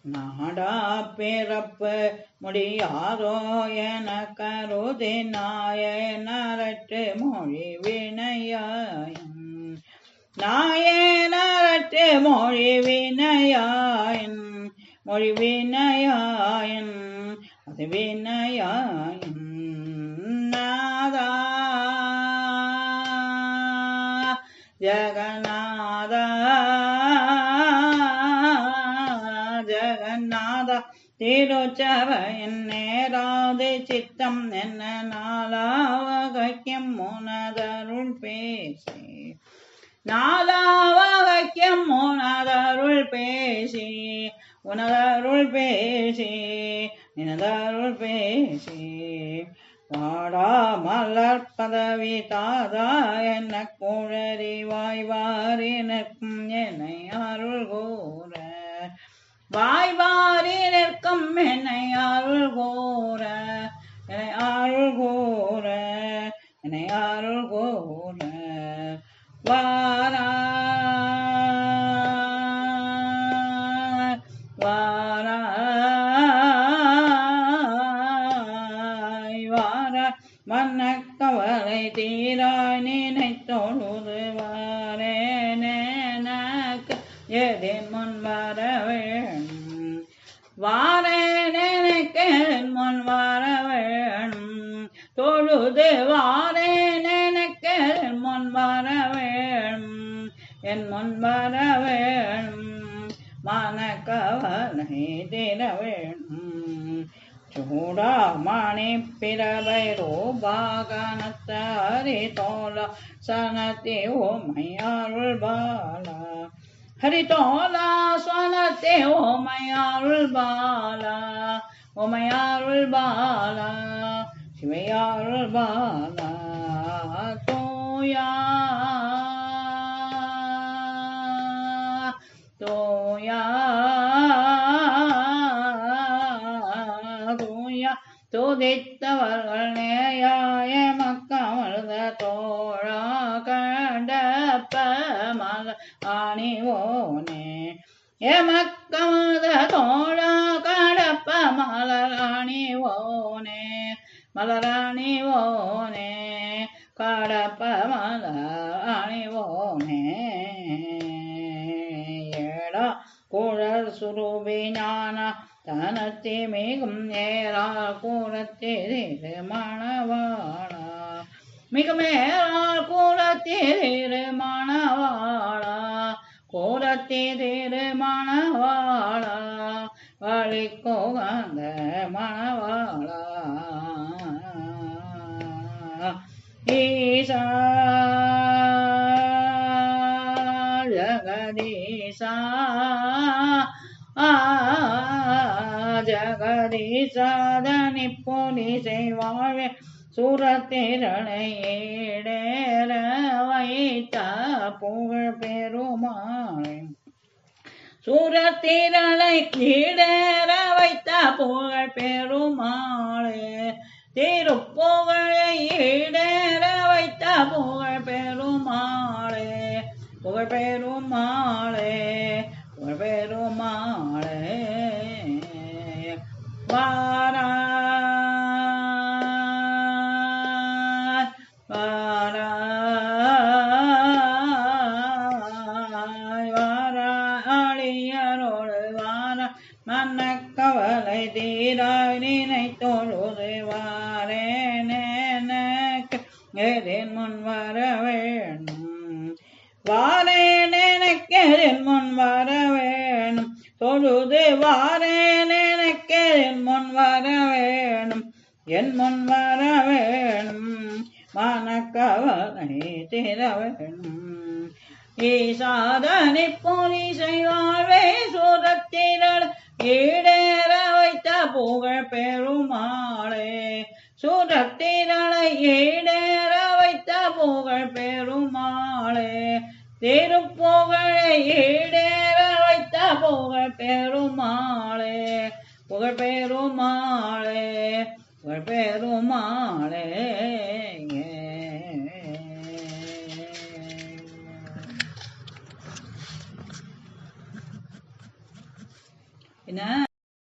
நாடா பிறப்பு முடியாதோ என கருதி நாயனரற்று மொழி வினையாயும் நாயனரற்று மொழி வினையாயின் மொழி வினையாயின் அது வினையாயின் நாதா ஜகநாதா ஜகநாதா திருச்சபையின் நேராது சித்தம் என்ன நாளாவகைக்கும் உனதருள் பேசி நாளாவகைக்கும் உனதருள் பேசி உனதருள் பேசி நினதருள் பேசி வாடா மலர் பதவி தாதா என்ன குழறி வாய்வாரி நிற்கும் என்னை அருள் கூற வாய்வாரி நிற்கும் என்னை அருள் கூற என்னை அருள் கூற என்னை அருள் கூற வாரா மன்னக்கவலை தீராய் நினைத்தொழுது வாரேனக்கு எதின் முன் வர வேணும் வாரேனக்கு முன் வர வேணும் தொழுது வாரேனக்கு முன் வர வேணும் என் முன் வர வேணும் மனக்கவலை தீர வேணும் சூடாமணி பிறவை ரூபாகனத்தரி தோல சனத்தி ஓமையாருள் பாலா ஹரிதோலா ஸ்வனத்தி ஓமையாருள் பாலா ஓமையாருள் பாலா சிவையாருள் பாலா தோயா தோயா துதித்தவர்கள் நேயாய மக்கமழுத தோழா கண்டப்ப மல அணிவோனே எமக்கமழுத தோழா கடப்ப மலராணிவோனே மலராணிவோனே கடப்ப மலராணிவோனே ஏடா குழல் சுரூபி ஞான தனத்தி மிகும் நேரா கூறத்திரு மணவாளா மிகுமேறால் கூறத்திரு மணவாளா கூறத்திரு மணவாளா வழி கோகந்த மணவாளா ஈசா ஜகதீசா ஜகதீசாதனி போலீசை வாழ்வே சூரத்திரளை ஏடேற வைத்த புகழ் பெருமாளே சூரத்திரளை ஈடேற வைத்த புகழ் பெருமாளே திருப்புகழை ஈடேற வைத்த புகழ் பெருமாளே புகழ் பெருமாளே புகழ் பெருமாளே வாராய் வாராய் வாராளியரோடு வார மன்னக்கவலை தீராய் நினைத்தொழுது வாரேனக்கு எதின் முன் வர வேணும் வாரேனக்கு எதின் முன் வர வேணும் தொழுது வாரேனக்கு என் முன் வர வேணும் என் முன் வர வேணும் மனக்கவலை தீர வேணும் ஈசாதனி போலீசை வாழ்வே சூரத்திரள் ஈடேற வைத்த புகழ் பெருமாளே சூரத்திரளை ஈடேற வைத்த புகழ் பெருமாளே திருப்புகழை ஈடேற வைத்த புகழ் பெருமாளே புகழ் பெருமாளே புகழ் பெருமாளே என்ன